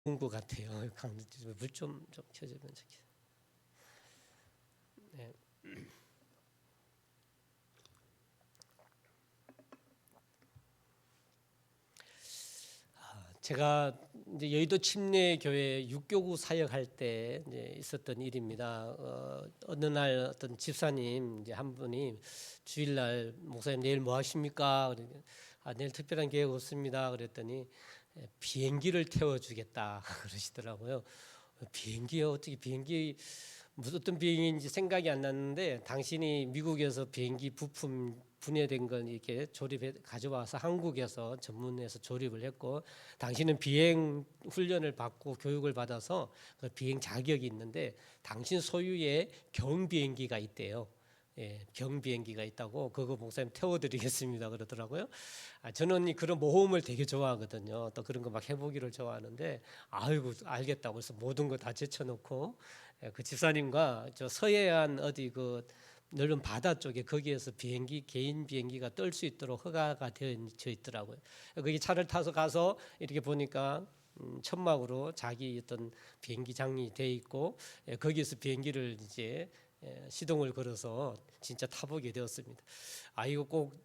좋은 것 같아요. 물좀 켜주면 좋겠어요. 네. 제가 이제 여의도 침례교회 육교구 사역할 때 이제 있었던 일입니다. 어느 날 어떤 집사님 이제 한 분이 주일날 목사님 내일 뭐 하십니까? 내일 특별한 계획 없습니다. 그랬더니 비행기를 태워주겠다 그러시더라고요. 비행기요? 어떻게 비행기 무슨 어떤 비행기인지 생각이 안 났는데 당신이 미국에서 비행기 부품 분해된 걸 이렇게 조립해 가져와서 한국에서 전문해서 조립을 했고 당신은 비행 훈련을 받고 교육을 받아서 그 비행 자격이 있는데 당신 소유의 경비행기가 있대요. 예, 경비행기가 있다고 그거 목사님 태워드리겠습니다 그러더라고요. 저는 그런 모험을 되게 좋아하거든요. 또 그런 거 막 해보기를 좋아하는데 아이고 알겠다고 해서 모든 거 다 제쳐놓고 그 집사님과 저 서해안 어디 그 넓은 바다 쪽에 거기에서 비행기 개인 비행기가 뜰 수 있도록 허가가 되어 있더라고요. 거기 차를 타서 가서 이렇게 보니까 천막으로 자기 어떤 비행기장이 돼 있고 거기에서 비행기를 이제 시동을 걸어서 진짜 타보게 되었습니다. 이거 꼭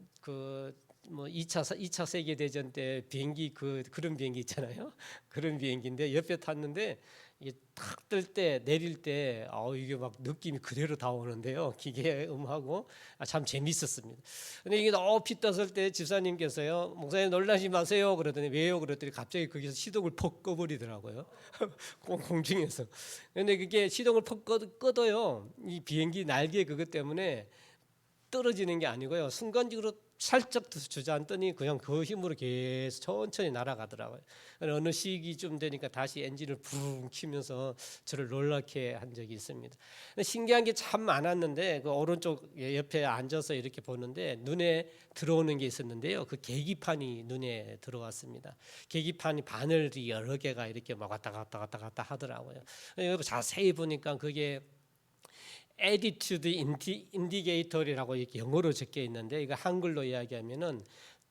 뭐 2차 세계 대전 때 비행기 그런 비행기 있잖아요. 그런 비행기인데 옆에 탔는데 이게 탁 뜰 때 내릴 때 이게 막 느낌이 그대로 다 오는데요. 기계음하고 참 재밌었습니다. 근데 이게 높이 떴을 때 집사님께서요, 목사님 놀라지 마세요 그러더니 왜요 그랬더니 갑자기 거기서 시동을 퍽 꺼버리더라고요. 공중에서. 근데 그게 시동을 퍽 꺼도요, 이 비행기 날개 그것 때문에 떨어지는 게 아니고요, 순간적으로 살짝 주저앉더니 그냥 그 힘으로 계속 천천히 날아가더라고요. 어느 시기쯤 되니까 다시 엔진을 붕 키면서 저를 놀라게 한 적이 있습니다. 신기한 게 참 많았는데 그 오른쪽 옆에 앉아서 이렇게 보는데 눈에 들어오는 게 있었는데요. 그 계기판이 눈에 들어왔습니다. 계기판이 바늘이 여러 개가 이렇게 막 왔다 갔다 하더라고요. 자세히 보니까 그게 Attitude Indicator이라고 이렇게 영어로 적혀 있는데 이거 한글로 이야기하면은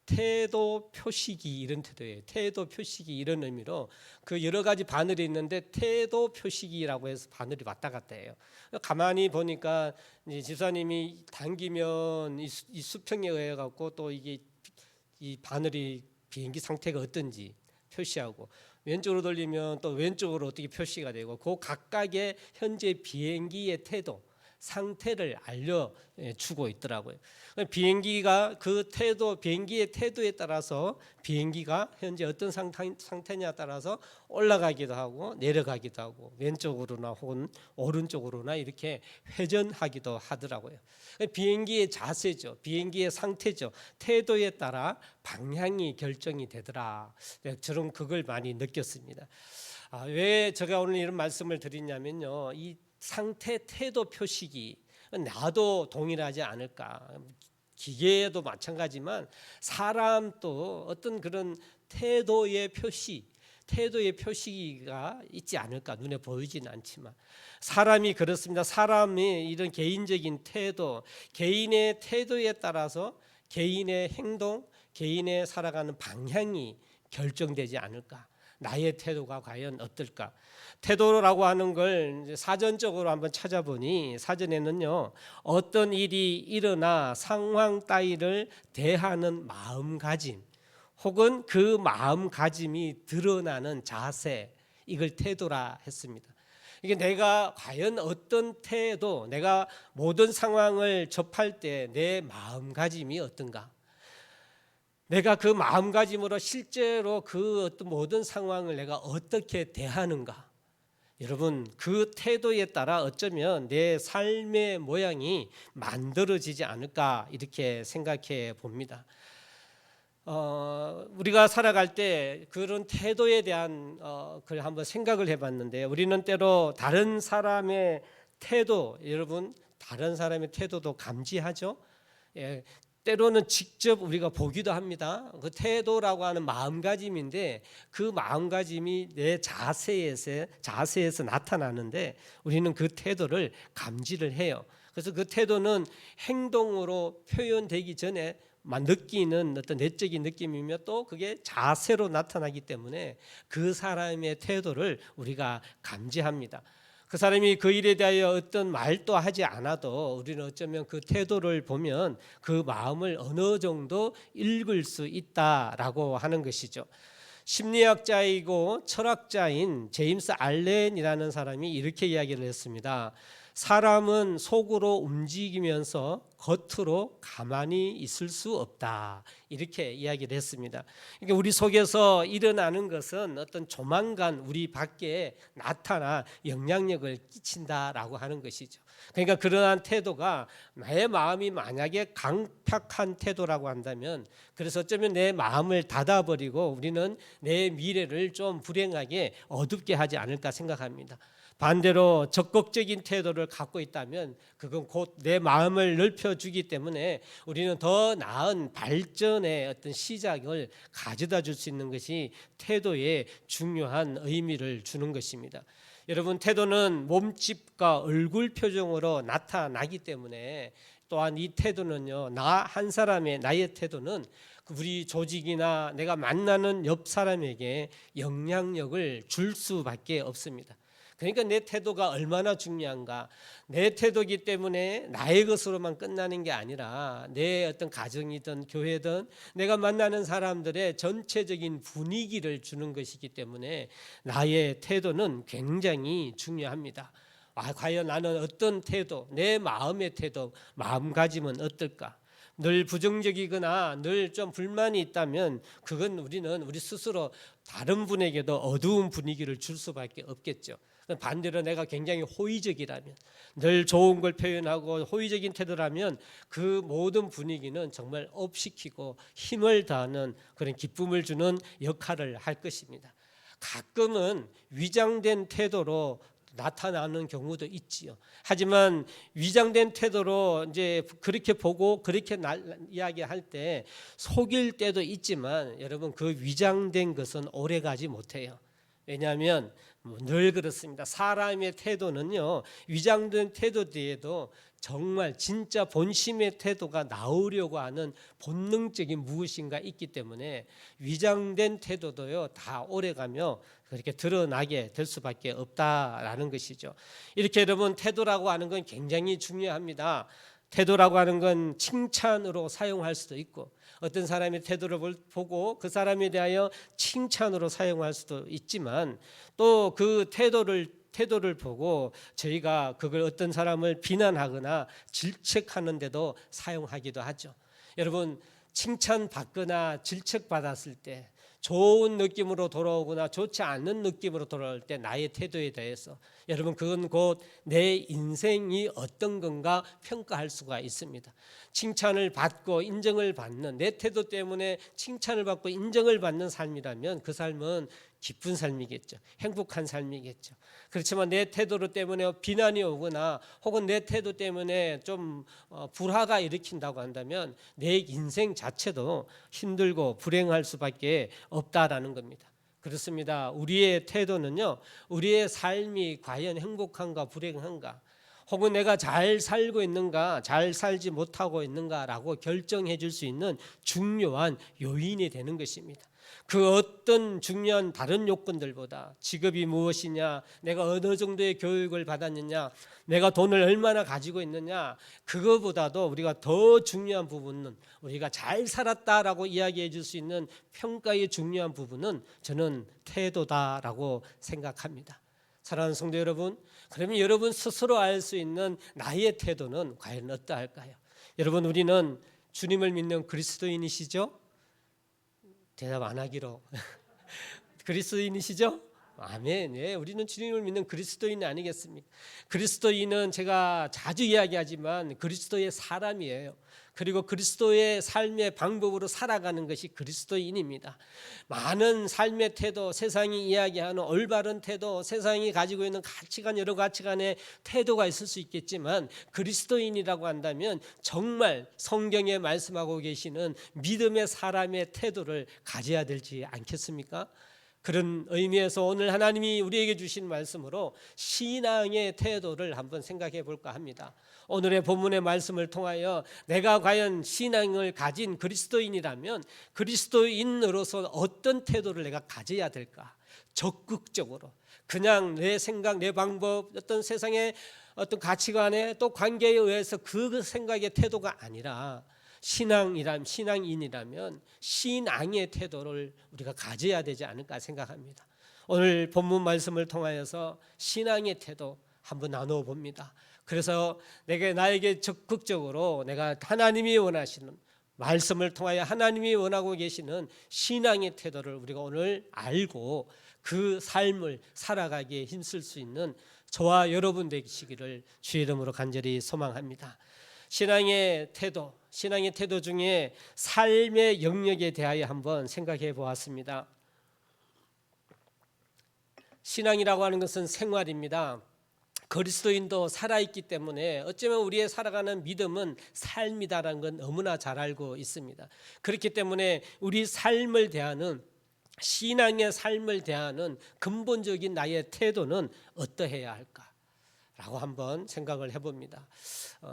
태도 표시기 이런 태도예요. 태도 표시기 이런 의미로 그 여러 가지 바늘이 있는데 태도 표시기라고 해서 바늘이 왔다 갔다 해요. 가만히 보니까 이제 집사님이 당기면 이 수평에 의해 갖고 또 이게 이 바늘이 비행기 상태가 어떤지 표시하고 왼쪽으로 돌리면 또 왼쪽으로 어떻게 표시가 되고 그 각각의 현재 비행기의 태도 상태를 알려주고 있더라고요. 비행기가 그 태도, 비행기의 태도에 따라서 비행기가 현재 어떤 상태냐에 따라서 올라가기도 하고 내려가기도 하고 왼쪽으로나 혹은 오른쪽으로나 이렇게 회전하기도 하더라고요. 비행기의 자세죠, 비행기의 상태죠, 태도에 따라 방향이 결정이 되더라. 저는 그걸 많이 느꼈습니다. 왜 제가 오늘 이런 말씀을 드리냐면요, 이 상태 태도 표시기 나도 동일하지 않을까. 기계도 마찬가지지만 사람도 어떤 그런 태도의 표시가 있지 않을까. 눈에 보이지는 않지만 사람이 그렇습니다. 사람이 이런 개인적인 태도, 개인의 태도에 따라서 개인의 행동, 개인의 살아가는 방향이 결정되지 않을까. 나의 태도가 과연 어떨까? 태도라고 하는 걸 사전적으로 한번 찾아보니 사전에는요, 어떤 일이 일어나 상황 따위를 대하는 마음가짐 혹은 그 마음가짐이 드러나는 자세, 이걸 태도라 했습니다. 이게 내가 과연 어떤 태도, 내가 모든 상황을 접할 때 내 마음가짐이 어떤가? 내가 그 마음가짐으로 실제로 그 어떤 모든 상황을 내가 어떻게 대하는가? 여러분, 그 태도에 따라 어쩌면 내 삶의 모양이 만들어지지 않을까 이렇게 생각해 봅니다. 우리가 살아갈 때 그런 태도에 대한 걸 한번 생각을 해봤는데 우리는 때로 다른 사람의 태도, 여러분 다른 사람의 태도도 감지하죠. 예, 때로는 직접 우리가 보기도 합니다. 그 태도라고 하는 마음가짐인데 그 마음가짐이 내 자세에서 나타나는데 우리는 그 태도를 감지를 해요. 그래서 그 태도는 행동으로 표현되기 전에 느끼는 어떤 내적인 느낌이며 또 그게 자세로 나타나기 때문에 그 사람의 태도를 우리가 감지합니다. 그 사람이 그 일에 대하여 어떤 말도 하지 않아도 우리는 어쩌면 그 태도를 보면 그 마음을 어느 정도 읽을 수 있다라고 하는 것이죠. 심리학자이고 철학자인 제임스 알렌이라는 사람이 이렇게 이야기를 했습니다. 사람은 속으로 움직이면서 겉으로 가만히 있을 수 없다. 이렇게 이야기를 했습니다. 그러니까 우리 속에서 일어나는 것은 어떤 조만간 우리 밖에 나타나 영향력을 끼친다라고 하는 것이죠. 그러니까 그러한 태도가 나의 마음이 만약에 강팍한 태도라고 한다면, 그래서 어쩌면 내 마음을 닫아버리고 우리는 내 미래를 좀 불행하게 어둡게 하지 않을까 생각합니다. 반대로 적극적인 태도를 갖고 있다면 그건 곧 내 마음을 넓혀주기 때문에 우리는 더 나은 발전의 어떤 시작을 가져다 줄 수 있는 것이 태도에 중요한 의미를 주는 것입니다. 여러분, 태도는 몸집과 얼굴 표정으로 나타나기 때문에 또한 이 태도는요, 나 한 사람의 나의 태도는 우리 조직이나 내가 만나는 옆 사람에게 영향력을 줄 수밖에 없습니다. 그러니까 내 태도가 얼마나 중요한가. 내 태도이기 때문에 나의 것으로만 끝나는 게 아니라 내 어떤 가정이든 교회든 내가 만나는 사람들의 전체적인 분위기를 주는 것이기 때문에 나의 태도는 굉장히 중요합니다. 과연 나는 어떤 태도, 내 마음의 태도, 마음가짐은 어떨까? 늘 부정적이거나 늘 좀 불만이 있다면 그건 우리는 우리 스스로 다른 분에게도 어두운 분위기를 줄 수밖에 없겠죠. 반대로 내가 굉장히 호의적이라면, 늘 좋은 걸 표현하고 호의적인 태도라면 그 모든 분위기는 정말 업시키고 힘을 다하는 그런 기쁨을 주는 역할을 할 것입니다. 가끔은 위장된 태도로 나타나는 경우도 있지요. 하지만 위장된 태도로 이제 그렇게 보고 그렇게 이야기할 때 속일 때도 있지만, 여러분, 그 위장된 것은 오래 가지 못해요. 왜냐하면 늘 그렇습니다. 사람의 태도는요, 위장된 태도 뒤에도 정말 진짜 본심의 태도가 나오려고 하는 본능적인 무엇인가 있기 때문에 위장된 태도도요, 다 오래가며 그렇게 드러나게 될 수밖에 없다라는 것이죠. 이렇게 여러분, 태도라고 하는 건 굉장히 중요합니다. 태도라고 하는 건 칭찬으로 사용할 수도 있고, 어떤 사람의 태도를 보고 그 사람에 대하여 칭찬으로 사용할 수도 있지만, 또 그 태도를 보고 저희가 그걸 어떤 사람을 비난하거나 질책하는 데도 사용하기도 하죠. 여러분, 칭찬받거나 질책받았을 때 좋은 느낌으로 돌아오거나 좋지 않는 느낌으로 돌아올 때 나의 태도에 대해서, 여러분, 그건 곧 내 인생이 어떤 건가 평가할 수가 있습니다. 칭찬을 받고 인정을 받는, 내 태도 때문에 칭찬을 받고 인정을 받는 삶이라면 그 삶은 기쁜 삶이겠죠. 행복한 삶이겠죠. 그렇지만 내 태도 때문에 비난이 오거나 혹은 내 태도 때문에 좀 불화가 일으킨다고 한다면 내 인생 자체도 힘들고 불행할 수밖에 없다라는 겁니다. 그렇습니다. 우리의 태도는요, 우리의 삶이 과연 행복한가 불행한가, 혹은 내가 잘 살고 있는가 잘 살지 못하고 있는가라고 결정해 줄 수 있는 중요한 요인이 되는 것입니다. 그 어떤 중요한 다른 요건들보다 직업이 무엇이냐, 내가 어느 정도의 교육을 받았느냐, 내가 돈을 얼마나 가지고 있느냐, 그거보다도 우리가 더 중요한 부분은, 우리가 잘 살았다라고 이야기해 줄 수 있는 평가의 중요한 부분은 저는 태도다라고 생각합니다. 사랑하는 성도 여러분, 그러면 여러분 스스로 알 수 있는 나의 태도는 과연 어떠할까요? 여러분, 우리는 주님을 믿는 그리스도인이시죠? 대답 안 하기로. 그리스도인이시죠? 아멘. 예, 우리는 주님을 믿는 그리스도인이 아니겠습니까? 그리스도인은 제가 자주 이야기하지만 그리스도의 사람이에요. 그리고 그리스도의 삶의 방법으로 살아가는 것이 그리스도인입니다. 많은 삶의 태도, 세상이 이야기하는 올바른 태도, 세상이 가지고 있는 가치관, 여러 가치관의 태도가 있을 수 있겠지만, 그리스도인이라고 한다면 정말 성경에 말씀하고 계시는 믿음의 사람의 태도를 가져야 되지 않겠습니까? 그런 의미에서 오늘 하나님이 우리에게 주신 말씀으로 신앙의 태도를 한번 생각해 볼까 합니다. 오늘의 본문의 말씀을 통하여 내가 과연 신앙을 가진 그리스도인이라면 그리스도인으로서 어떤 태도를 내가 가져야 될까? 적극적으로 그냥 내 생각, 내 방법, 어떤 세상의 어떤 가치관에 또 관계에 의해서 그 생각의 태도가 아니라 신앙인이라면 신앙의 태도를 우리가 가져야 되지 않을까 생각합니다. 오늘 본문 말씀을 통하여서 신앙의 태도 한번 나누어 봅니다. 그래서 나에게 적극적으로 내가 하나님이 원하시는 말씀을 통하여 하나님이 원하고 계시는 신앙의 태도를 우리가 오늘 알고 그 삶을 살아가기에 힘쓸 수 있는 저와 여러분 되시기를 주의 이름으로 간절히 소망합니다. 신앙의 태도 중에 삶의 영역에 대하여 한번 생각해 보았습니다. 신앙이라고 하는 것은 생활입니다. 그리스도인도 살아있기 때문에 어쩌면 우리의 살아가는 믿음은 삶이다라는 건 너무나 잘 알고 있습니다. 그렇기 때문에 우리 삶을 대하는 신앙의 삶을 대하는 근본적인 나의 태도는 어떠해야 할까? 라고 한번 생각을 해봅니다.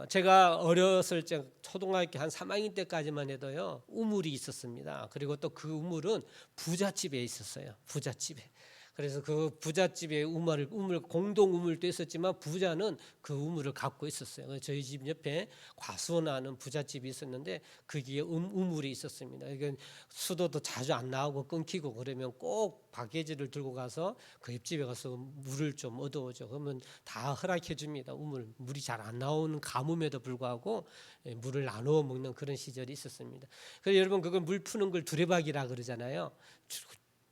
제가 어렸을 때 초등학교 한 3학년 때까지만 해도요 우물이 있었습니다. 그리고 또 그 우물은 부잣집에 있었어요. 부잣집에. 그래서 그 부잣집에 우물 공동 우물도 있었지만 부자는 그 우물을 갖고 있었어요. 저희 집 옆에 과수원하는 부잣집이 있었는데 거기에 우물이 있었습니다. 이건 수도도 자주 안 나오고 끊기고 그러면 꼭 바게지를 들고 가서 그 옆집에 가서 물을 좀 얻어오죠. 그러면 다 허락해 줍니다. 물이 잘 안 나오는 가뭄에도 불구하고 물을 나누어 먹는 그런 시절이 있었습니다. 그래서 여러분 그걸 물 푸는 걸 두레박이라 그러잖아요.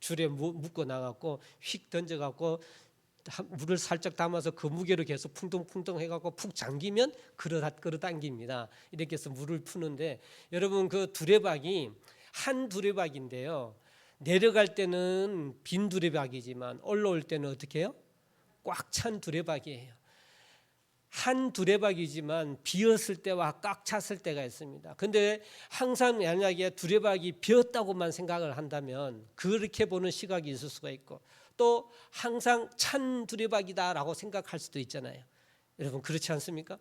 줄에 묶어 나갖고 휙 던져갖고 물을 살짝 담아서 그 무게로 계속 풍덩풍덩 해갖고 푹 잠기면 끌어당깁니다. 이렇게 해서 물을 푸는데 여러분 그 두레박이 한 두레박인데요. 내려갈 때는 빈 두레박이지만 올라올 때는 어떻게 해요? 꽉 찬 두레박이에요. 한 두레박이지만 비었을 때와 꽉 찼을 때가 있습니다. 근데 항상 만약에 두레박이 비었다고만 생각을 한다면 그렇게 보는 시각이 있을 수가 있고 또 항상 찬 두레박이다라고 생각할 수도 있잖아요. 여러분 그렇지 않습니까?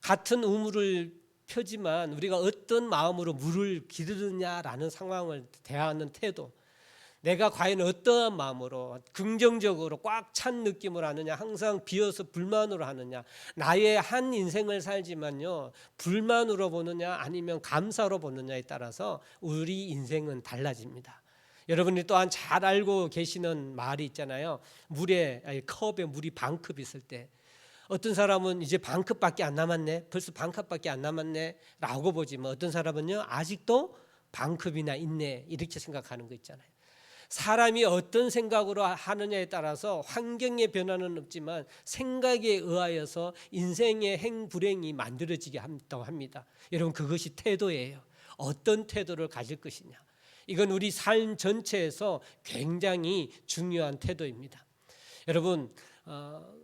같은 우물을 펴지만 우리가 어떤 마음으로 물을 기르느냐라는 상황을 대하는 태도, 내가 과연 어떠한 마음으로 긍정적으로 꽉 찬 느낌으로 하느냐 항상 비어서 불만으로 하느냐, 나의 한 인생을 살지만요 불만으로 보느냐 아니면 감사로 보느냐에 따라서 우리 인생은 달라집니다. 여러분이 또한 잘 알고 계시는 말이 있잖아요. 컵에 물이 반컵 있을 때 어떤 사람은 이제 반컵밖에 안 남았네, 벌써 반컵밖에 안 남았네 라고 보지만 어떤 사람은요 아직도 반컵이나 있네 이렇게 생각하는 거 있잖아요. 사람이 어떤 생각으로 하느냐에 따라서 환경의 변화는 없지만 생각에 의하여서 인생의 행불행이 만들어지게 한다고 합니다. 여러분 그것이 태도예요. 어떤 태도를 가질 것이냐, 이건 우리 삶 전체에서 굉장히 중요한 태도입니다. 여러분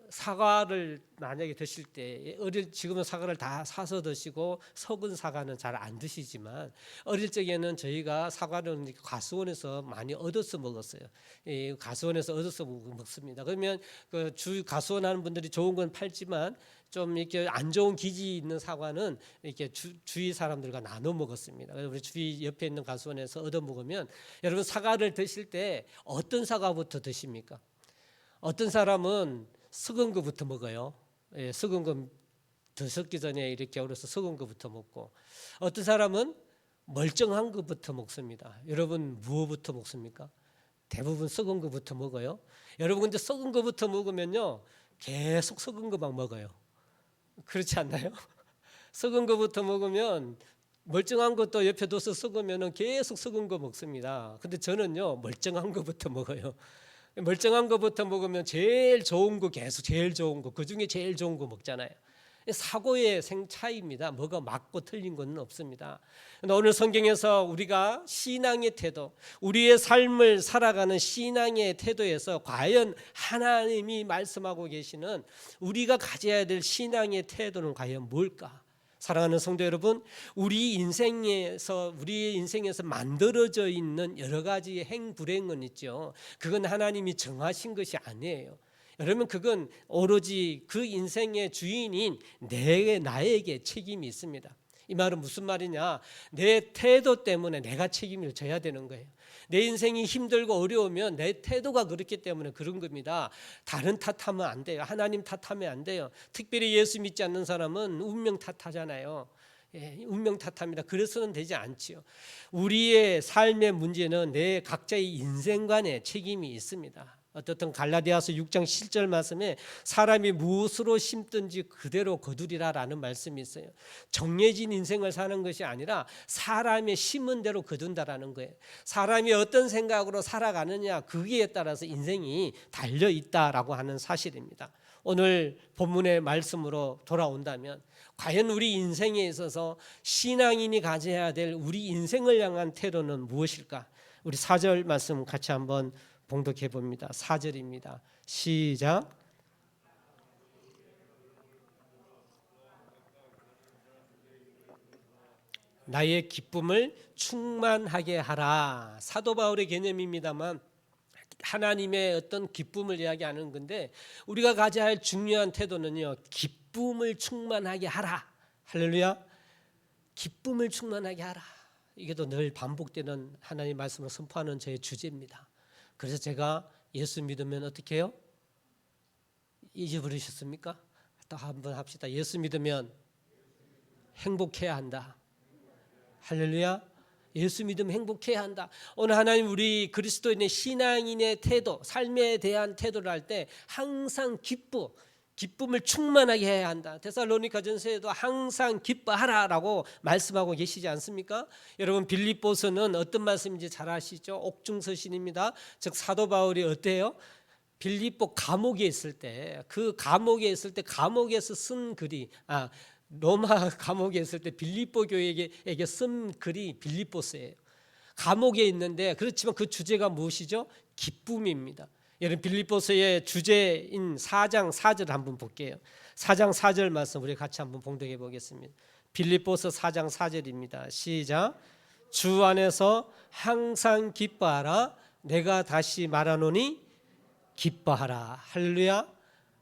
사과를 만약에 드실 때 지금은 사과를 다 사서 드시고 썩은 사과는 잘 안 드시지만 어릴 적에는 저희가 사과를 가수원에서 많이 얻어서 먹었어요. 가수원에서 얻어서 먹습니다. 그러면 그 가수원 하는 분들이 좋은 건 팔지만 좀 이렇게 안 좋은 기질 있는 사과는 이렇게 주위 사람들과 나눠 먹었습니다. 우리 주위 옆에 있는 가수원에서 얻어 먹으면 여러분 사과를 드실 때 어떤 사과부터 드십니까? 어떤 사람은 썩은 거부터 먹어요. 썩은 거 더 썩기 전에 이렇게 얼어서 썩은 거부터 먹고, 어떤 사람은 멀쩡한 거부터 먹습니다. 여러분 무엇부터 먹습니까? 대부분 썩은 거부터 먹어요. 여러분 근데 썩은 거부터 먹으면요 계속 썩은 거만 먹어요. 그렇지 않나요? 썩은 거부터 먹으면 멀쩡한 것도 옆에 둬서 썩으면 계속 썩은 거 먹습니다. 근데 저는요 멀쩡한 거부터 먹어요. 멀쩡한 거부터 먹으면 제일 좋은 거 계속 제일 좋은 거, 그중에 제일 좋은 거 먹잖아요. 사고의 차이입니다. 뭐가 맞고 틀린 건 없습니다. 오늘 성경에서 우리가 신앙의 태도, 우리의 삶을 살아가는 신앙의 태도에서 과연 하나님이 말씀하고 계시는 우리가 가져야 될 신앙의 태도는 과연 뭘까 사랑하는 성도 여러분, 우리의 인생에서 만들어져 있는 여러 가지 행불행은 있죠. 그건 하나님이 정하신 것이 아니에요. 여러분, 그건 오로지 그 인생의 주인인 나에게 책임이 있습니다. 이 말은 무슨 말이냐? 내 태도 때문에 내가 책임을 져야 되는 거예요. 내 인생이 힘들고 어려우면 내 태도가 그렇기 때문에 그런 겁니다. 다른 탓하면 안 돼요. 하나님 탓하면 안 돼요. 특별히 예수 믿지 않는 사람은 운명 탓하잖아요. 운명 탓합니다. 그래서는 되지 않지요. 우리의 삶의 문제는 내 각자의 인생관에 책임이 있습니다. 어떻든 갈라디아서 6장 7절 말씀에 사람이 무엇으로 심든지 그대로 거두리라라는 말씀이 있어요. 정해진 인생을 사는 것이 아니라 사람의 심은 대로 거둔다라는 거예요. 사람이 어떤 생각으로 살아가느냐, 거기에 따라서 인생이 달려 있다라고 하는 사실입니다. 오늘 본문의 말씀으로 돌아온다면 과연 우리 인생에 있어서 신앙인이 가져야 될 우리 인생을 향한 태도는 무엇일까? 우리 4절 말씀 같이 한번 봉독해 봅니다. 4절입니다. 시작. 나의 기쁨을 충만하게 하라. 사도 바울의 개념입니다만 하나님의 어떤 기쁨을 이야기하는 건데, 우리가 가져야 할 중요한 태도는요, 기쁨을 충만하게 하라. 할렐루야. 기쁨을 충만하게 하라. 이게 또 늘 반복되는 하나님 말씀을 선포하는 저의 주제입니다. 그래서 제가 예수 믿으면 어떻게 해요? 잊어버리셨습니까? 또 한번 합시다. 예수 믿으면 행복해야 한다. 할렐루야. 예수 믿으면 행복해야 한다. 오늘 하나님 우리 그리스도인의 신앙인의 태도, 삶에 대한 태도를 할 때 항상 기쁨을 충만하게 해야 한다. 데살로니가전서에도 항상 기뻐하라라고 말씀하고 계시지 않습니까? 여러분, 빌립보서는 어떤 말씀인지 잘 아시죠? 옥중서신입니다. 즉 사도 바울이 어때요? 빌립보 감옥에 있을 때, 그 감옥에 있을 때 감옥에서 쓴 글이 로마 감옥에 있을 때 빌립보 교회에게 쓴 글이 빌립보서예요. 감옥에 있는데, 그렇지만 그 주제가 무엇이죠? 기쁨입니다. 여러분, 빌립보서의 주제인 4장 4절 한번 볼게요. 4장 4절 말씀 우리 같이 한번 봉독해 보겠습니다. 빌립보서 4장 4절입니다. 시작. 주 안에서 항상 기뻐하라. 내가 다시 말하노니 기뻐하라. 할렐루야.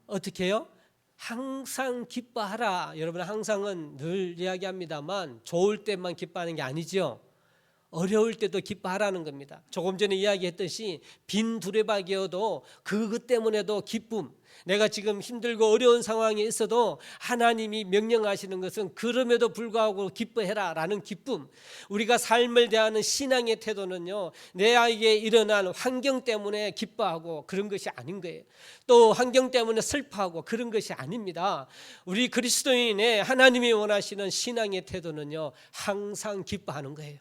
어떻게 해요? 항상 기뻐하라. 여러분, 항상은 늘 이야기합니다만 좋을 때만 기뻐하는 게 아니죠. 어려울 때도 기뻐하라는 겁니다. 조금 전에 이야기했듯이 빈 두레박이어도 그것 때문에도 기쁨, 내가 지금 힘들고 어려운 상황에 있어도 하나님이 명령하시는 것은 그럼에도 불구하고 기뻐해라 라는 기쁨. 우리가 삶을 대하는 신앙의 태도는요, 내에게 일어난 환경 때문에 기뻐하고 그런 것이 아닌 거예요. 또 환경 때문에 슬퍼하고 그런 것이 아닙니다. 우리 그리스도인의 하나님이 원하시는 신앙의 태도는요, 항상 기뻐하는 거예요.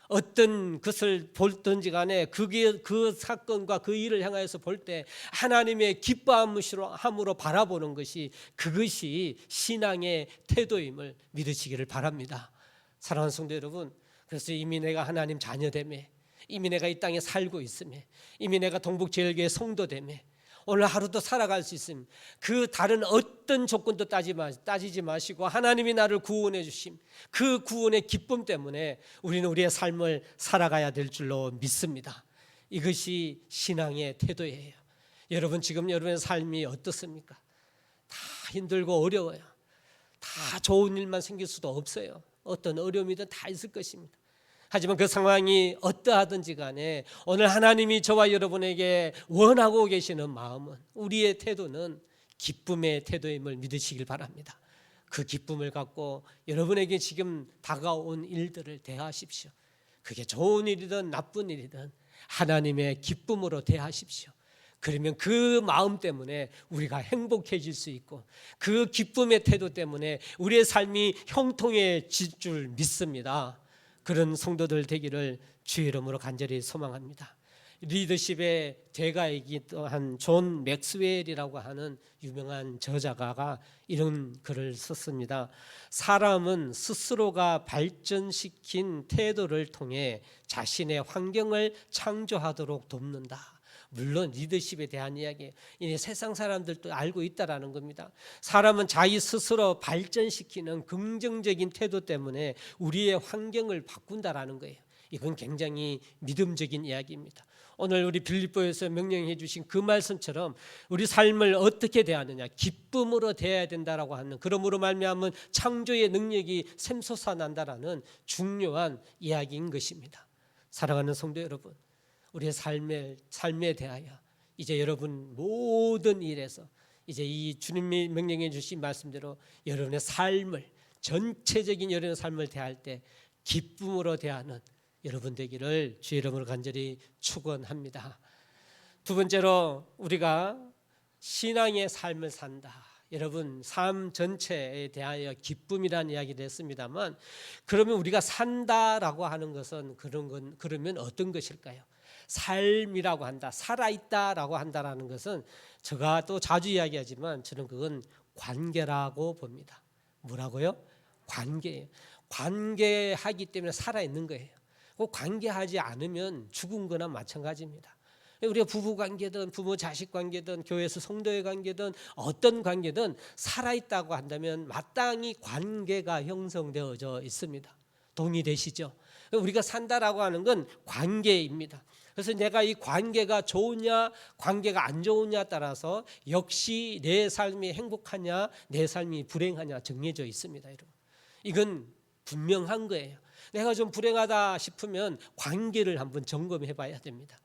어떤 것을 볼든지 간에 그 사건과 그 일을 향하여서 볼 때 하나님의 기뻐함으로 바라보는 것이, 그것이 신앙의 태도임을 믿으시기를 바랍니다. 사랑하는 성도 여러분, 그래서 이미 내가 하나님 자녀됨에, 이미 내가 이 땅에 살고 있음에, 이미 내가 동북제일교회 성도됨에 오늘 하루도 살아갈 수 있습니다. 그 다른 어떤 조건도 따지지 마시고 하나님이 나를 구원해 주심, 그 구원의 기쁨 때문에 우리는 우리의 삶을 살아가야 될 줄로 믿습니다. 이것이 신앙의 태도예요. 여러분, 지금 여러분의 삶이 어떻습니까? 다 힘들고 어려워요. 다 좋은 일만 생길 수도 없어요. 어떤 어려움이든 다 있을 것입니다. 하지만 그 상황이 어떠하든지 간에 오늘 하나님이 저와 여러분에게 원하고 계시는 마음은, 우리의 태도는 기쁨의 태도임을 믿으시길 바랍니다. 그 기쁨을 갖고 여러분에게 지금 다가온 일들을 대하십시오. 그게 좋은 일이든 나쁜 일이든 하나님의 기쁨으로 대하십시오. 그러면 그 마음 때문에 우리가 행복해질 수 있고, 그 기쁨의 태도 때문에 우리의 삶이 형통해질 줄 믿습니다. 그런 성도들 되기를 주의 이름으로 간절히 소망합니다. 리더십의 대가이기도 한 존 맥스웰이라고 하는 유명한 저자가가 이런 글을 썼습니다. 사람은 스스로가 발전시킨 태도를 통해 자신의 환경을 창조하도록 돕는다. 물론 리더십에 대한 이야기예요. 이제 세상 사람들도 알고 있다라는 겁니다. 사람은 자기 스스로 발전시키는 긍정적인 태도 때문에 우리의 환경을 바꾼다라는 거예요. 이건 굉장히 믿음적인 이야기입니다. 오늘 우리 빌립보에서 명령해 주신 그 말씀처럼 우리 삶을 어떻게 대하느냐, 기쁨으로 대해야 된다라고 하는, 그러므로 말미암은 창조의 능력이 샘솟아난다라는 중요한 이야기인 것입니다. 사랑하는 성도 여러분, 우리의 삶에 대하여 이제 여러분 모든 일에서 이제 이 주님이 명령해 주신 말씀대로 여러분의 삶을, 전체적인 여러분의 삶을 대할 때 기쁨으로 대하는 여러분 되기를 주의 이름으로 간절히 축원합니다. 두 번째로 우리가 신앙의 삶을 산다. 여러분 삶 전체에 대하여 기쁨이라는 이야기를 했습니다만, 그러면 우리가 산다라고 하는 것은 그러면 어떤 것일까요? 삶이라고 한다, 살아있다라고 한다라는 것은 제가 또 자주 이야기하지만 저는 그건 관계라고 봅니다. 뭐라고요? 관계예요. 관계하기 때문에 살아있는 거예요. 관계하지 않으면 죽은 거나 마찬가지입니다. 우리가 부부 관계든 부모 자식 관계든 교회에서 성도의 관계든 어떤 관계든 살아있다고 한다면 마땅히 관계가 형성되어져 있습니다. 동의되시죠? 우리가 산다라고 하는 건 관계입니다. 그래서 내가 이 관계가 좋으냐 관계가 안 좋으냐에 따라서 역시 내 삶이 행복하냐 내 삶이 불행하냐 정해져 있습니다. 여러분, 이건 분명한 거예요. 내가 좀 불행하다 싶으면 관계를 한번 점검해 봐야 됩니다.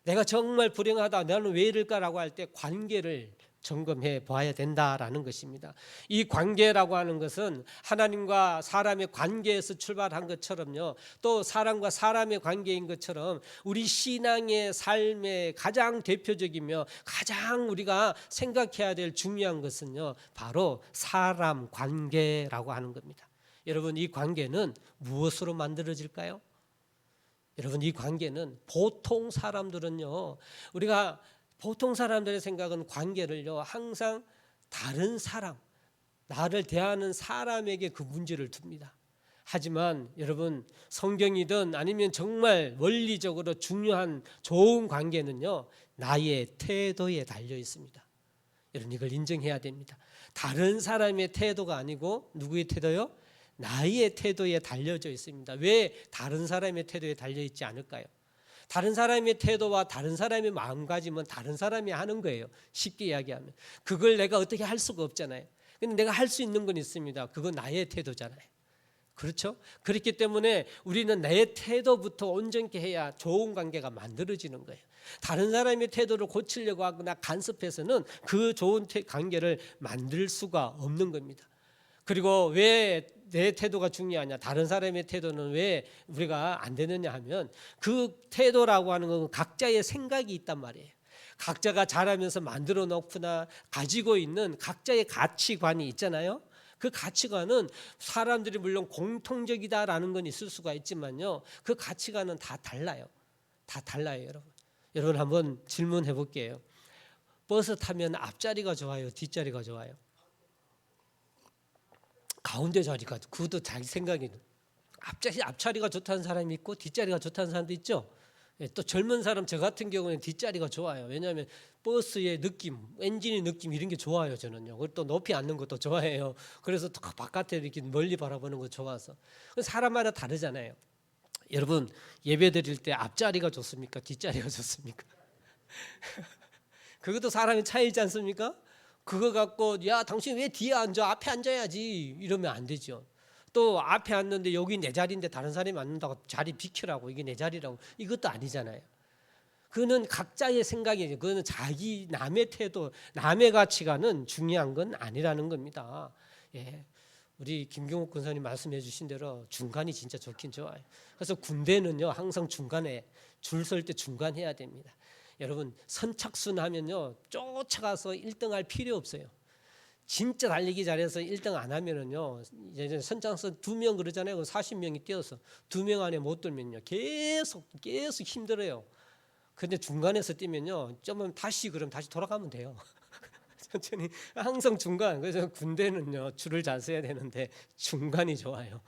내가 정말 불행하다, 나는 왜 이럴까라고 할 때 관계를 점검해 봐야 된다라는 것입니다. 이 관계라고 하는 것은 하나님과 사람의 관계에서 출발한 것처럼요, 또 사람과 사람의 관계인 것처럼 우리 신앙의 삶의 가장 대표적이며 가장 우리가 생각해야 될 중요한 것은요, 바로 사람 관계라고 하는 겁니다. 여러분, 이 관계는 무엇으로 만들어질까요? 여러분, 이 관계는 보통 사람들은요, 우리가 보통 사람들의 생각은 관계를요 항상 다른 사람, 나를 대하는 사람에게 그 문제를 둡니다. 하지만 여러분, 성경이든 아니면 정말 원리적으로 중요한 좋은 관계는요 나의 태도에 달려 있습니다. 여러분, 이걸 인정해야 됩니다. 다른 사람의 태도가 아니고 누구의 태도요? 나의 태도에 달려져 있습니다. 왜 다른 사람의 태도에 달려있지 않을까요? 다른 사람의 태도와 다른 사람의 마음가짐은 다른 사람이 하는 거예요. 쉽게 이야기하면 그걸 내가 어떻게 할 수가 없잖아요. 근데 내가 할 수 있는 건 있습니다. 그건 나의 태도잖아요. 그렇죠? 그렇기 때문에 우리는 내 태도부터 온전케 해야 좋은 관계가 만들어지는 거예요. 다른 사람의 태도를 고치려고 하거나 간섭해서는 그 좋은 관계를 만들 수가 없는 겁니다. 그리고 왜 내 태도가 중요하냐, 다른 사람의 태도는 왜 우리가 안 되느냐 하면 그 태도라고 하는 건 각자의 생각이 있단 말이에요. 각자가 자라면서 만들어 놓거나 가지고 있는 각자의 가치관이 있잖아요. 그 가치관은 사람들이 물론 공통적이다라는 건 있을 수가 있지만요, 그 가치관은 다 달라요. 다 달라요. 여러분 한번 질문해 볼게요. 버스 타면 앞자리가 좋아요, 뒷자리가 좋아요? 가운데 자리가, 그것도 자기 생각이, 앞자리가 좋다는 사람이 있고 뒷자리가 좋다는 사람도 있죠. 또 젊은 사람, 저 같은 경우는 뒷자리가 좋아요. 왜냐하면 버스의 느낌, 엔진의 느낌 이런 게 좋아요. 저는요. 그리고 또 높이 앉는 것도 좋아해요. 그래서 또 바깥에 이렇게 멀리 바라보는 거 좋아서. 사람마다 다르잖아요. 여러분, 예배 드릴 때 앞자리가 좋습니까? 뒷자리가 좋습니까? 그것도 사람의 차이지 않습니까? 그거 갖고 야 당신 왜 뒤에 앉아, 앞에 앉아야지 이러면 안 되죠. 또 앞에 앉는데 여기 내 자리인데 다른 사람이 앉는다고 자리 비키라고, 이게 내 자리라고, 이것도 아니잖아요. 그거는 각자의 생각이에요. 그거는 자기 남의 태도, 남의 가치관은 중요한 건 아니라는 겁니다. 예. 우리 김경욱 권사님 말씀해 주신 대로 중간이 진짜 좋긴 좋아요. 그래서 군대는요 항상 중간에 줄 설 때 중간 해야 됩니다. 여러분, 선착순 하면요 쫓아가서 1등 할 필요 없어요. 진짜 달리기 잘해서 1등 안 하면은요, 이제 선착순 2명 그러잖아요. 40명이 뛰어서 2명 안에 못 들면요 계속 힘들어요. 근데 중간에서 뛰면요 좀 다시 돌아가면 돼요. 천천히, 항상 중간. 그래서 군대는요 줄을 잘 서야 되는데 중간이 좋아요.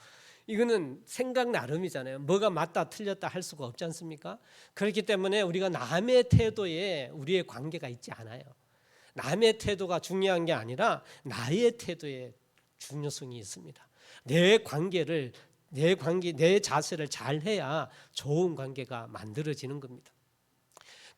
이거는 생각 나름이잖아요. 뭐가 맞다 틀렸다 할 수가 없지 않습니까? 그렇기 때문에 우리가 남의 태도에 우리의 관계가 있지 않아요. 남의 태도가 중요한 게 아니라 나의 태도에 중요성이 있습니다. 내 자세를 잘 해야 좋은 관계가 만들어지는 겁니다.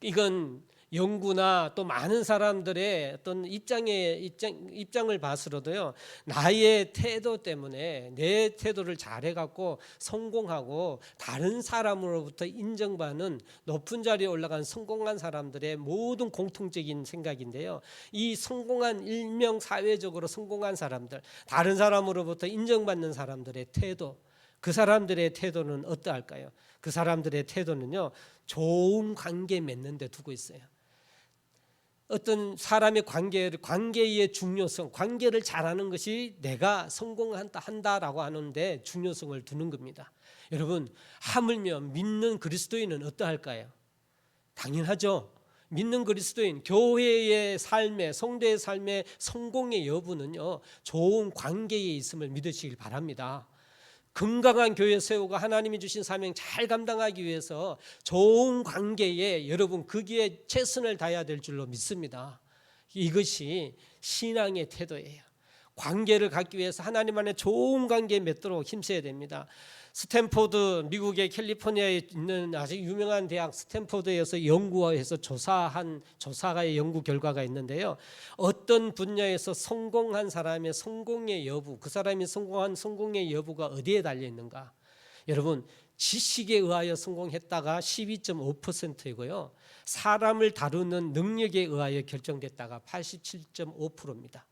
이건 연구나 또 많은 사람들의 어떤 입장을 봐서라도요, 나의 태도 때문에 내 태도를 잘해갖고 성공하고 다른 사람으로부터 인정받는 높은 자리에 올라간 성공한 사람들의 모든 공통적인 생각인데요. 이 성공한 일명 사회적으로 성공한 사람들, 다른 사람으로부터 인정받는 사람들의 태도, 그 사람들의 태도는 어떠할까요? 그 사람들의 태도는요, 좋은 관계 맺는 데 두고 있어요. 어떤 사람의 관계의 중요성, 관계를 잘하는 것이 내가 성공한다라고 하는데 중요성을 두는 겁니다. 여러분, 하물며 믿는 그리스도인은 어떠할까요? 당연하죠. 믿는 그리스도인, 교회의 삶의, 성도의 삶의 성공의 여부는요, 좋은 관계에 있음을 믿으시길 바랍니다. 건강한 교회 세우고 하나님이 주신 사명 잘 감당하기 위해서 좋은 관계에 여러분 거기에 최선을 다해야 될 줄로 믿습니다. 이것이 신앙의 태도예요. 관계를 갖기 위해서 하나님 안에 좋은 관계 맺도록 힘써야 됩니다. 스탠포드, 미국의 캘리포니아에 있는 아주 유명한 대학 스탠포드에서 연구해서 조사의 연구 결과가 있는데요. 어떤 분야에서 성공한 사람의 성공의 여부, 그 사람이 성공한 성공의 여부가 어디에 달려 있는가? 여러분, 지식에 의하여 성공했다가 12.5%이고요. 사람을 다루는 능력에 의하여 결정됐다가 87.5%입니다.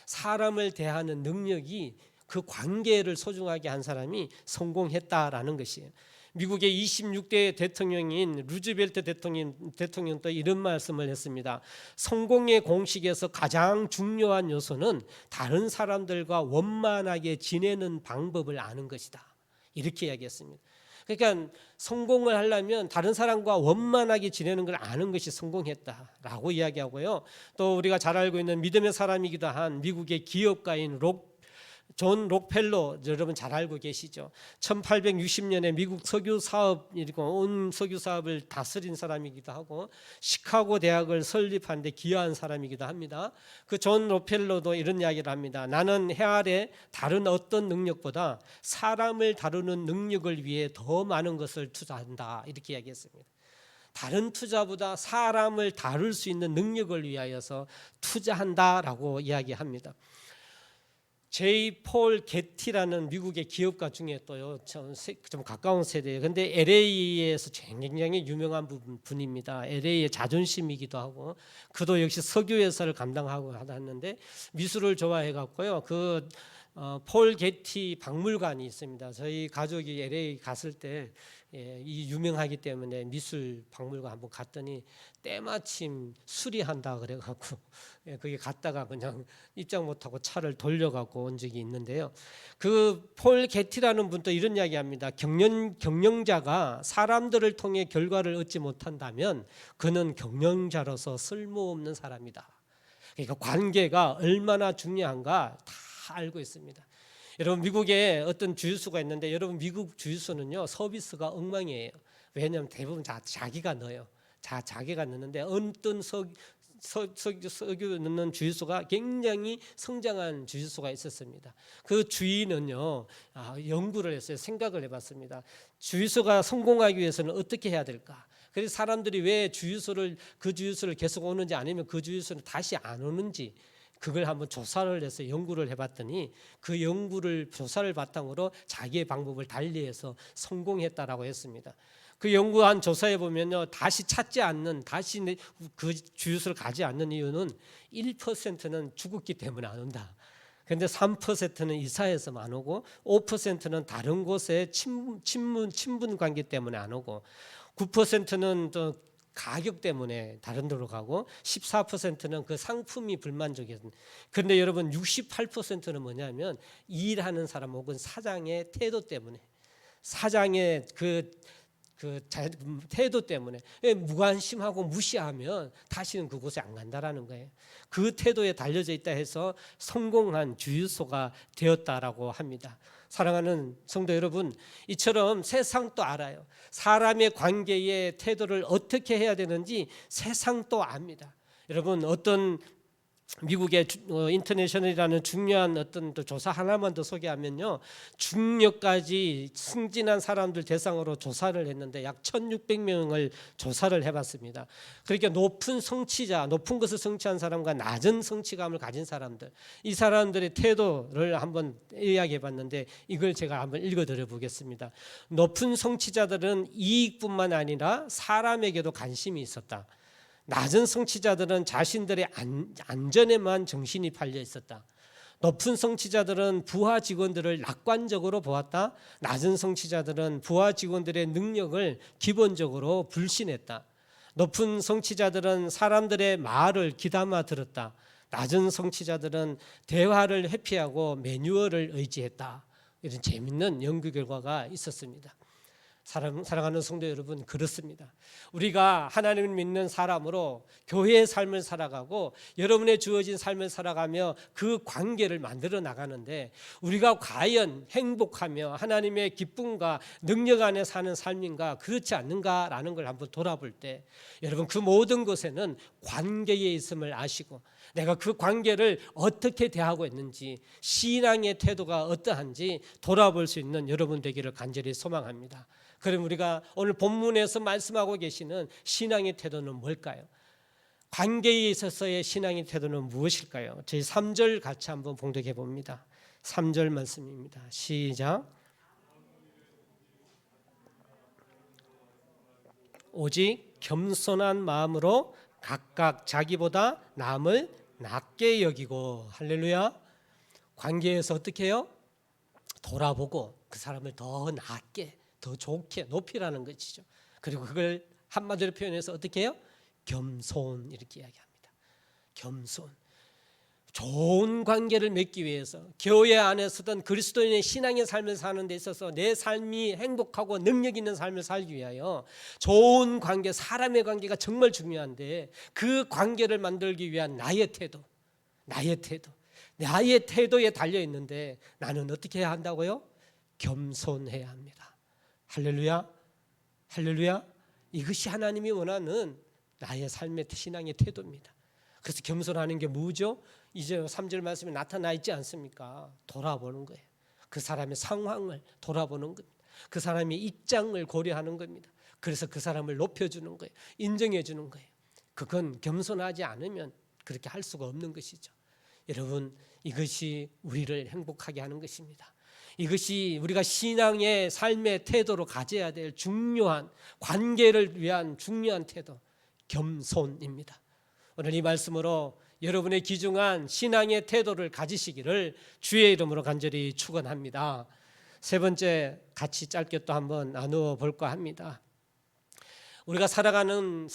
사람을 대하는 능력이 그 관계를 소중하게 한 사람이 성공했다라는 것이에요. 미국의 26대 대통령인 루즈벨트 대통령도 이런 말씀을 했습니다. 성공의 공식에서 가장 중요한 요소는 다른 사람들과 원만하게 지내는 방법을 아는 것이다. 이렇게 이야기했습니다. 그러니까 성공을 하려면 다른 사람과 원만하게 지내는 걸 아는 것이 성공했다라고 이야기하고요. 또 우리가 잘 알고 있는 믿음의 사람이기도 한 미국의 기업가인 존 록펠러, 여러분 잘 알고 계시죠? 1860년에 미국 석유 사업, 온 석유 사업을 다스린 사람이기도 하고 시카고 대학을 설립한 데 기여한 사람이기도 합니다. 그 존 록펠러도 이런 이야기를 합니다. 나는 해 아래 다른 어떤 능력보다 사람을 다루는 능력을 위해 더 많은 것을 투자한다. 이렇게 이야기했습니다. 다른 투자보다 사람을 다룰 수 있는 능력을 위하여서 투자한다라고 이야기합니다. 제이 폴 게티라는 미국의 기업가 중에 또요 좀 가까운 세대예요. 근데 LA에서 굉장히 유명한 분입니다. LA의 자존심이기도 하고 그도 역시 석유 회사를 감당하고 하는데 미술을 좋아해 갖고요. 폴 게티 박물관이 있습니다. 저희 가족이 LA 갔을 때 이 유명하기 때문에 미술 박물관 한번 갔더니 때마침 수리한다 그래갖고 거기 갔다가 그냥 입장 못하고 차를 돌려갖고 온 적이 있는데요. 그 폴 게티라는 분도 이런 이야기합니다. 경영자가 사람들을 통해 결과를 얻지 못한다면 그는 경영자로서 쓸모없는 사람이다. 그러니까 관계가 얼마나 중요한가 다 알고 있습니다. 여러분 미국에 어떤 주유소가 있는데 여러분 미국 주유소는요 서비스가 엉망이에요. 왜냐하면 대부분 자기가 넣어요. 자기가 넣는데 어떤 석유 넣는 주유소가 굉장히 성장한 주유소가 있었습니다. 그 주인은요 연구를 했어요. 생각을 해봤습니다. 주유소가 성공하기 위해서는 어떻게 해야 될까? 그래서 사람들이 왜 그 주유소를 계속 오는지 아니면 그 주유소는 다시 안 오는지 그걸 한번 조사를 해서 연구를 해봤더니 그 조사를 바탕으로 자기의 방법을 달리해서 성공했다라고 했습니다. 그 연구한 조사에 보면요 다시 그 주유소를 가지 않는 이유는 1%는 죽었기 때문에 안 온다. 그런데 3%는 이사해서 안 오고 5%는 다른 곳에 친분 관계 때문에 안 오고 9%는 또 가격 때문에 다른 데로 가고 14%는 그 상품이 불만족이었던. 그런데 여러분 68%는 뭐냐면 일하는 사람 혹은 사장의 태도 때문에 사장의 그 태도 때문에 무관심하고 무시하면 다시는 그곳에 안 간다라는 거예요. 그 태도에 달려져 있다 해서 성공한 주유소가 되었다라고 합니다. 사랑하는 성도 여러분, 이처럼 세상도 알아요. 사람의 관계의 태도를 어떻게 해야 되는지 세상도 압니다. 여러분, 어떤 미국의 인터내셔널이라는 중요한 어떤 또 조사 하나만 더 소개하면요, 중력까지 승진한 사람들 대상으로 조사를 했는데 약 1,600명을 조사를 해봤습니다. 그러니까 높은 성취자, 높은 것을 성취한 사람과 낮은 성취감을 가진 사람들, 이 사람들의 태도를 한번 이야기해봤는데 이걸 제가 한번 읽어드려 보겠습니다. 높은 성취자들은 이익뿐만 아니라 사람에게도 관심이 있었다. 낮은 성취자들은 자신들의 안전에만 정신이 팔려 있었다. 높은 성취자들은 부하 직원들을 낙관적으로 보았다. 낮은 성취자들은 부하 직원들의 능력을 기본적으로 불신했다. 높은 성취자들은 사람들의 말을 귀담아 들었다. 낮은 성취자들은 대화를 회피하고 매뉴얼을 의지했다. 이런 재밌는 연구 결과가 있었습니다. 사랑하는 성도 여러분, 그렇습니다. 우리가 하나님을 믿는 사람으로 교회의 삶을 살아가고 여러분의 주어진 삶을 살아가며 그 관계를 만들어 나가는데 우리가 과연 행복하며 하나님의 기쁨과 능력 안에 사는 삶인가 그렇지 않는가라는 걸 한번 돌아볼 때 여러분, 그 모든 것에는 관계에 있음을 아시고 내가 그 관계를 어떻게 대하고 있는지, 신앙의 태도가 어떠한지 돌아볼 수 있는 여러분 되기를 간절히 소망합니다. 그럼 우리가 오늘 본문에서 말씀하고 계시는 신앙의 태도는 뭘까요? 관계에 있어서의 신앙의 태도는 무엇일까요? 저희 3절 같이 한번 봉독해 봅니다. 3절 말씀입니다. 시작. 오직 겸손한 마음으로 각각 자기보다 남을 낮게 여기고, 할렐루야. 관계에서 어떻게 해요? 돌아보고 그 사람을 더 낮게, 더 좋게 높이라는 것이죠. 그리고 그걸 한마디로 표현해서 어떻게 해요? 겸손, 이렇게 이야기합니다. 겸손. 좋은 관계를 맺기 위해서 교회 안에서든 그리스도인의 신앙의 삶을 사는 데 있어서 내 삶이 행복하고 능력 있는 삶을 살기 위하여 좋은 관계, 사람의 관계가 정말 중요한데 그 관계를 만들기 위한 나의 태도에 달려 있는데 나는 어떻게 해야 한다고요? 겸손해야 합니다. 할렐루야, 할렐루야. 이것이 하나님이 원하는 나의 삶의 신앙의 태도입니다. 그래서 겸손하는 게 뭐죠? 이제 3절 말씀에 나타나 있지 않습니까? 돌아보는 거예요. 그 사람의 상황을 돌아보는 겁니다. 그 사람의 입장을 고려하는 겁니다. 그래서 그 사람을 높여주는 거예요. 인정해 주는 거예요. 그건 겸손하지 않으면 그렇게 할 수가 없는 것이죠. 여러분, 이것이 우리를 행복하게 하는 것입니다. 이것이 우리가 신앙의 삶의 태도로 가져야 될 중요한, 관계를 위한 중요한 태도, 겸손입니다. 오늘 이 말씀으로 여러분의 귀중한 신앙의 태도를 가지시기를 주의 이름으로 간절히 축원합니다. 세 번째, 같이 짧게 또 한번 나누어 볼까 합니다. 우리가 살아가는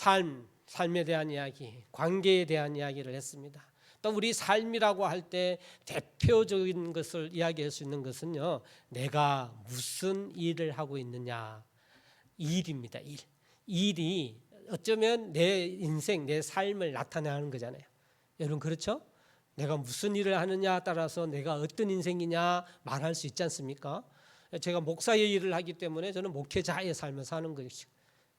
삶에 대한 이야기, 관계에 대한 이야기를 했습니다. 또 우리 삶이라고 할 때 대표적인 것을 이야기할 수 있는 것은요, 내가 무슨 일을 하고 있느냐, 일입니다. 일이 어쩌면 내 인생, 내 삶을 나타내는 거잖아요. 여러분, 그렇죠? 내가 무슨 일을 하느냐에 따라서 내가 어떤 인생이냐 말할 수 있지 않습니까? 제가 목사의 일을 하기 때문에 저는 목회자의 삶을 사는 것이고,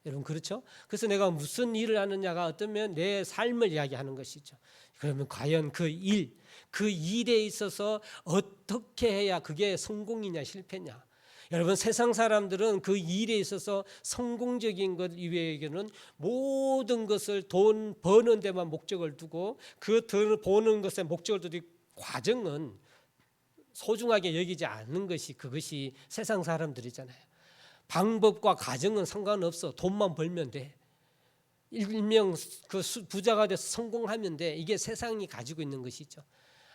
여러분, 그렇죠? 그래서 내가 무슨 일을 하느냐가 어쩌면 내 삶을 이야기하는 것이죠. 그러면 과연 그 일에 있어서 어떻게 해야 그게 성공이냐 실패냐? 여러분, 세상 사람들은 그 일에 있어서 성공적인 것 이외에는 모든 것을 돈 버는 데만 목적을 두고 그 돈 버는 것에 목적을 두고 과정은 소중하게 여기지 않는 것이 그것이 세상 사람들이잖아요. 방법과 과정은 상관없어. 돈만 벌면 돼. 일명 그 부자가 돼서 성공하면 돼. 이게 세상이 가지고 있는 것이죠.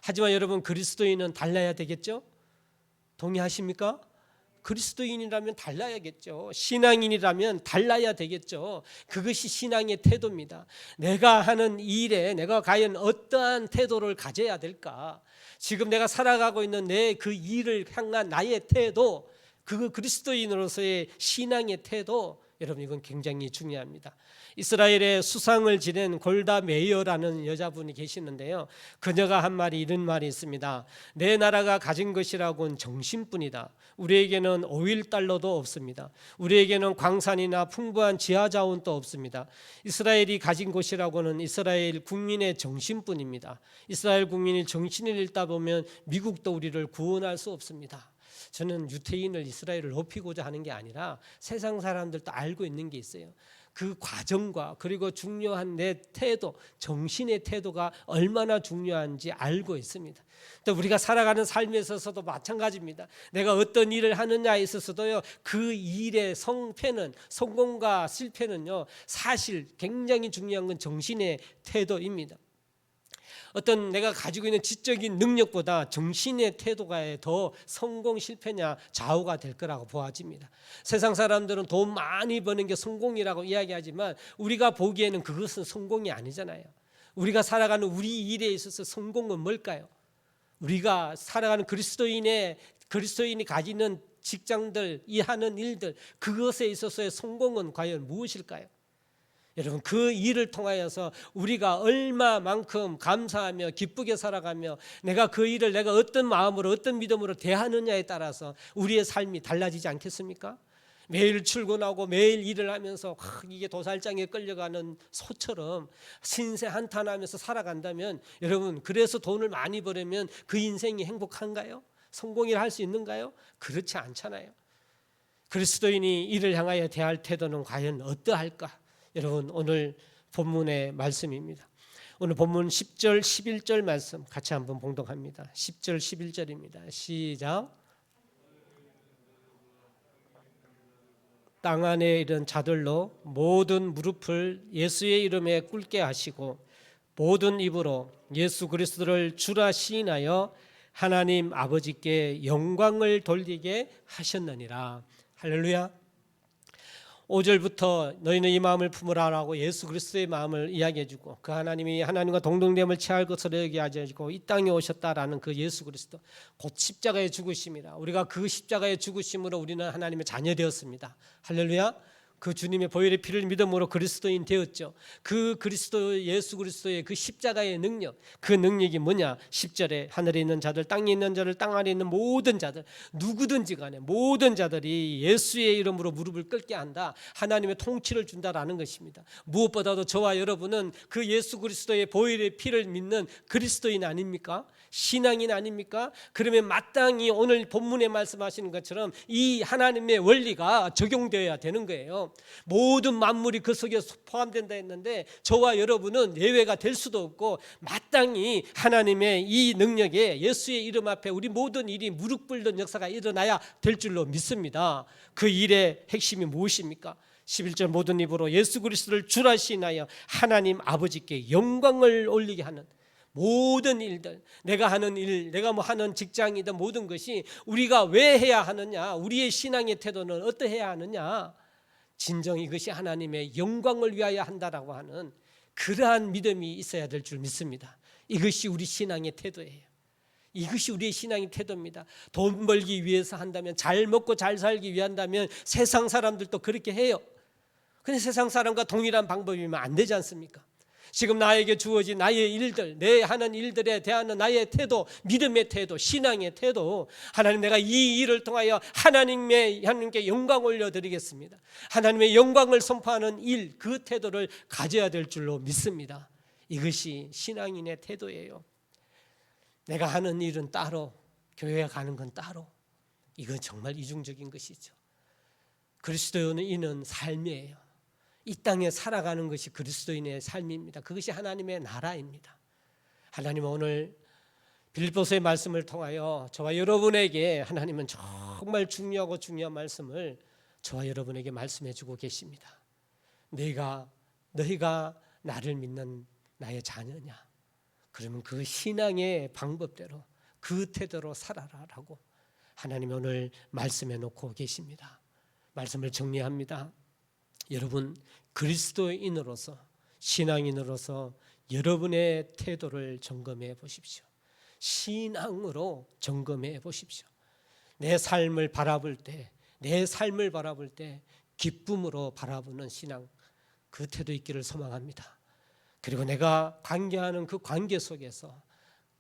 하지만 여러분, 그리스도인은 달라야 되겠죠? 동의하십니까? 그리스도인이라면 달라야겠죠. 신앙인이라면 달라야 되겠죠. 그것이 신앙의 태도입니다. 내가 하는 일에 내가 과연 어떠한 태도를 가져야 될까? 지금 내가 살아가고 있는 내 그 일을 향한 나의 태도, 그 그리스도인으로서의 신앙의 태도, 여러분 이건 굉장히 중요합니다. 이스라엘의 수상을 지낸 골다 메이어라는 여자분이 계시는데요. 그녀가 한 말이 이런 말이 있습니다. 내 나라가 가진 것이라고는 정신뿐이다. 우리에게는 오일 달러도 없습니다. 우리에게는 광산이나 풍부한 지하 자원도 없습니다. 이스라엘이 가진 것이라고는 이스라엘 국민의 정신뿐입니다. 이스라엘 국민이 정신을 잃다 보면 미국도 우리를 구원할 수 없습니다. 저는 유태인을 이스라엘을 높이고자 하는 게 아니라 세상 사람들도 알고 있는 게 있어요. 그 과정과 그리고 중요한 내 태도, 정신의 태도가 얼마나 중요한지 알고 있습니다. 또 우리가 살아가는 삶에 있어서도 마찬가지입니다. 내가 어떤 일을 하느냐에 있어서도요, 그 일의 성패는, 성공과 실패는요, 사실 굉장히 중요한 건 정신의 태도입니다. 어떤 내가 가지고 있는 지적인 능력보다 정신의 태도가 더 성공 실패냐 좌우가 될 거라고 보아집니다. 세상 사람들은 돈 많이 버는 게 성공이라고 이야기하지만 우리가 보기에는 그것은 성공이 아니잖아요. 우리가 살아가는 우리 일에 있어서 성공은 뭘까요? 우리가 살아가는 그리스도인이 가지는 직장들, 이 하는 일들, 그것에 있어서의 성공은 과연 무엇일까요? 여러분 그 일을 통하여서 우리가 얼마만큼 감사하며 기쁘게 살아가며 내가 그 일을 내가 어떤 마음으로 어떤 믿음으로 대하느냐에 따라서 우리의 삶이 달라지지 않겠습니까? 매일 출근하고 매일 일을 하면서 이게 도살장에 끌려가는 소처럼 신세 한탄하면서 살아간다면 여러분 그래서 돈을 많이 벌으면 그 인생이 행복한가요? 성공이라 할 수 있는가요? 그렇지 않잖아요. 그리스도인이 이를 향하여 대할 태도는 과연 어떠할까? 여러분 오늘 본문의 말씀입니다. 오늘 본문 10절 11절 말씀 같이 한번 봉독합니다. 10절 11절입니다. 시작. 땅 안에 이른 자들로 모든 무릎을 예수의 이름에 꿇게 하시고 모든 입으로 예수 그리스도를 주라 시인하여 하나님 아버지께 영광을 돌리게 하셨느니라. 할렐루야. 5절부터 너희는 이 마음을 품으라라고 예수 그리스도의 마음을 이야기해주고 그 하나님이 하나님과 동등됨을 취할 것으로 얘기하시고 이 땅에 오셨다라는 그 예수 그리스도 곧 십자가의 죽으심이라. 우리가 그 십자가의 죽으심으로 우리는 하나님의 자녀 되었습니다. 할렐루야. 그 주님의 보혈의 피를 믿음으로 그리스도인 되었죠. 그 그리스도 예수 그리스도의 그 십자가의 능력, 그 능력이 뭐냐? 10절에 하늘에 있는 자들, 땅에 있는 자들, 땅 아래 있는 모든 자들, 누구든지 간에 모든 자들이 예수의 이름으로 무릎을 꿇게 한다. 하나님의 통치를 준다라는 것입니다. 무엇보다도 저와 여러분은 그 예수 그리스도의 보혈의 피를 믿는 그리스도인 아닙니까? 신앙인 아닙니까? 그러면 마땅히 오늘 본문에 말씀하시는 것처럼 이 하나님의 원리가 적용되어야 되는 거예요. 모든 만물이 그 속에 포함된다 했는데 저와 여러분은 예외가 될 수도 없고 마땅히 하나님의 이 능력에 예수의 이름 앞에 우리 모든 일이 무릎 꿇는 역사가 일어나야 될 줄로 믿습니다. 그 일의 핵심이 무엇입니까? 11절 모든 입으로 예수 그리스도를 주라 시인하여 하나님 아버지께 영광을 올리게 하는 모든 일들, 내가 하는 일, 내가 뭐 하는 직장이든 모든 것이 우리가 왜 해야 하느냐, 우리의 신앙의 태도는 어떠해야 하느냐, 진정 이것이 하나님의 영광을 위하여 한다라고 하는 그러한 믿음이 있어야 될 줄 믿습니다. 이것이 우리 신앙의 태도예요. 이것이 우리의 신앙의 태도입니다. 돈 벌기 위해서 한다면, 잘 먹고 잘 살기 위한다면 세상 사람들도 그렇게 해요. 근데 세상 사람과 동일한 방법이면 안 되지 않습니까? 지금 나에게 주어진 나의 일들, 내 하는 일들에 대한 나의 태도, 믿음의 태도, 신앙의 태도, 하나님 내가 이 일을 통하여 하나님께 영광 올려드리겠습니다. 하나님의 영광을 선포하는 일, 그 태도를 가져야 될 줄로 믿습니다. 이것이 신앙인의 태도예요. 내가 하는 일은 따로, 교회에 가는 건 따로. 이건 정말 이중적인 것이죠. 그리스도인은 삶이에요. 이 땅에 살아가는 것이 그리스도인의 삶입니다. 그것이 하나님의 나라입니다. 하나님은 오늘 빌립보서의 말씀을 통하여 저와 여러분에게 하나님은 정말 중요하고 중요한 말씀을 저와 여러분에게 말씀해 주고 계십니다. 너희가 나를 믿는 나의 자녀냐? 그러면 그 신앙의 방법대로 그 태도로 살아라라고 하나님이 오늘 말씀해 놓고 계십니다. 말씀을 정리합니다. 여러분 그리스도인으로서 신앙인으로서 여러분의 태도를 점검해 보십시오. 신앙으로 점검해 보십시오. 내 삶을 바라볼 때 기쁨으로 바라보는 신앙, 그 태도 있기를 소망합니다. 그리고 내가 관계하는 그 관계 속에서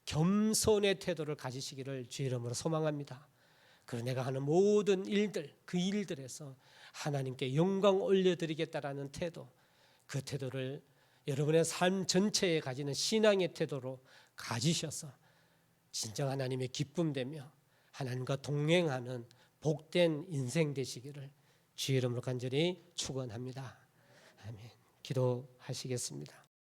겸손의 태도를 가지시기를 주의 이름으로 소망합니다. 그리고 내가 하는 모든 일들, 그 일들에서 하나님께 영광 올려드리겠다라는 태도, 그 태도를 여러분의 삶 전체에 가지는 신앙의 태도로 가지셔서 진정 하나님의 기쁨되며 하나님과 동행하는 복된 인생 되시기를 주의 이름으로 간절히 축원합니다. 아멘. 기도하시겠습니다.